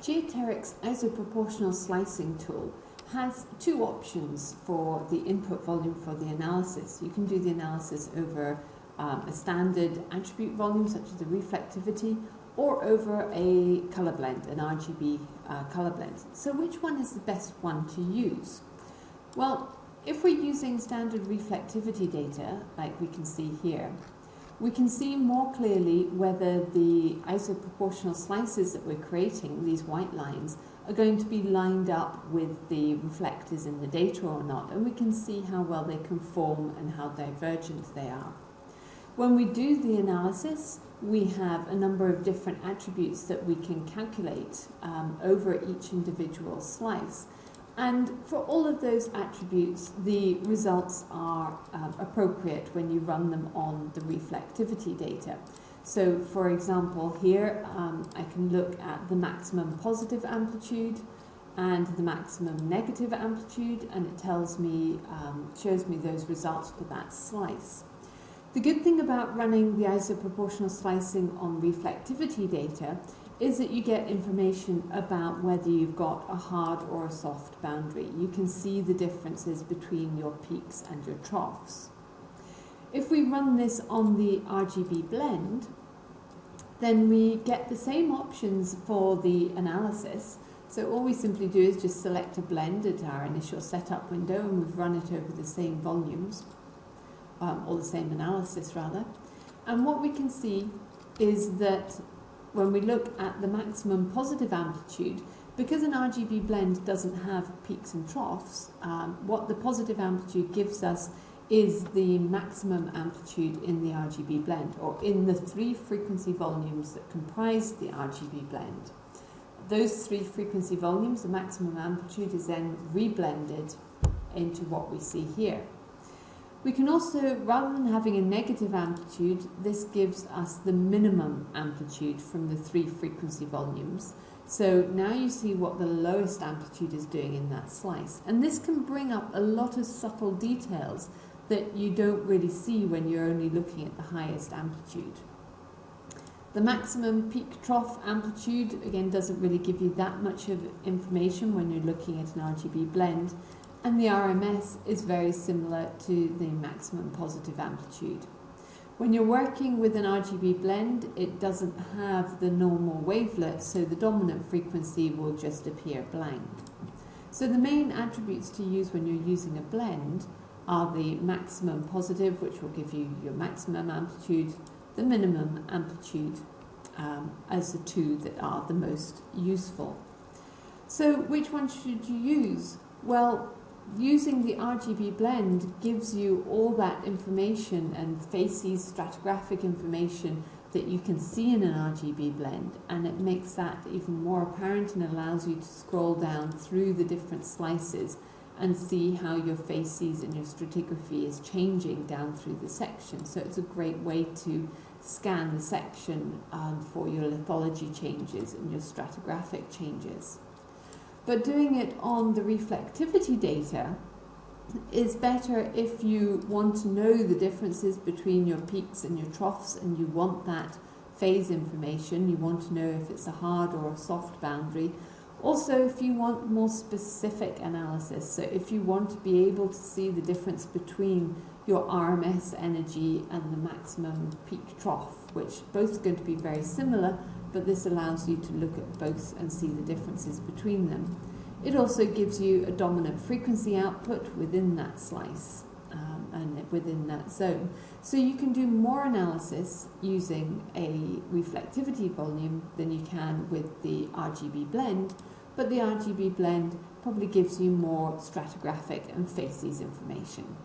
GeoTeric's isoproportional slicing tool has two options for the input volume for the analysis. You can do the analysis over a standard attribute volume such as the reflectivity, or over a color blend, an RGB color blend. So which one is the best one to use? Well, if we're using standard reflectivity data, like we can see here, we can see more clearly whether the isoproportional slices that we're creating, these white lines, are going to be lined up with the reflectors in the data or not, and we can see how well they conform and how divergent they are. When we do the analysis, we have a number of different attributes that we can calculate over each individual slice. And for all of those attributes, the results are appropriate when you run them on the reflectivity data. So, for example, here I can look at the maximum positive amplitude and the maximum negative amplitude, and it tells me, shows me those results for that slice. The good thing about running the isoproportional slicing on reflectivity data is that you get information about whether you've got a hard or a soft boundary. You can see the differences between your peaks and your troughs. If we run this on the RGB blend, then we get the same options for the analysis. So all we simply do is just select a blend at our initial setup window, and we've run it over the same volumes, or the same analysis rather. And what we can see is that when we look at the maximum positive amplitude, because an RGB blend doesn't have peaks and troughs, what the positive amplitude gives us is the maximum amplitude in the RGB blend, or in the three frequency volumes that comprise the RGB blend. Those three frequency volumes, the maximum amplitude is then reblended into what we see here. We can also, rather than having a negative amplitude, this gives us the minimum amplitude from the three frequency volumes. So now you see what the lowest amplitude is doing in that slice. And this can bring up a lot of subtle details that you don't really see when you're only looking at the highest amplitude. The maximum peak trough amplitude, again, doesn't really give you that much of information when you're looking at an RGB blend. And the RMS is very similar to the maximum positive amplitude. When you're working with an RGB blend, it doesn't have the normal wavelet, so the dominant frequency will just appear blank. So the main attributes to use when you're using a blend are the maximum positive, which will give you your maximum amplitude, the minimum amplitude, as the two that are the most useful. So which one should you use? Well, using the RGB blend gives you all that information and facies, stratigraphic information that you can see in an RGB blend, and it makes that even more apparent and allows you to scroll down through the different slices and see how your facies and your stratigraphy is changing down through the section. So it's a great way to scan the section for your lithology changes and your stratigraphic changes. But doing it on the reflectivity data is better if you want to know the differences between your peaks and your troughs, and you want that phase information. You want to know if it's a hard or a soft boundary. Also, if you want more specific analysis, so if you want to be able to see the difference between your RMS energy and the maximum peak trough, which both are going to be very similar, but this allows you to look at both and see the differences between them. It also gives you a dominant frequency output within that slice and within that zone. So you can do more analysis using a reflectivity volume than you can with the RGB blend, but the RGB blend probably gives you more stratigraphic and facies information.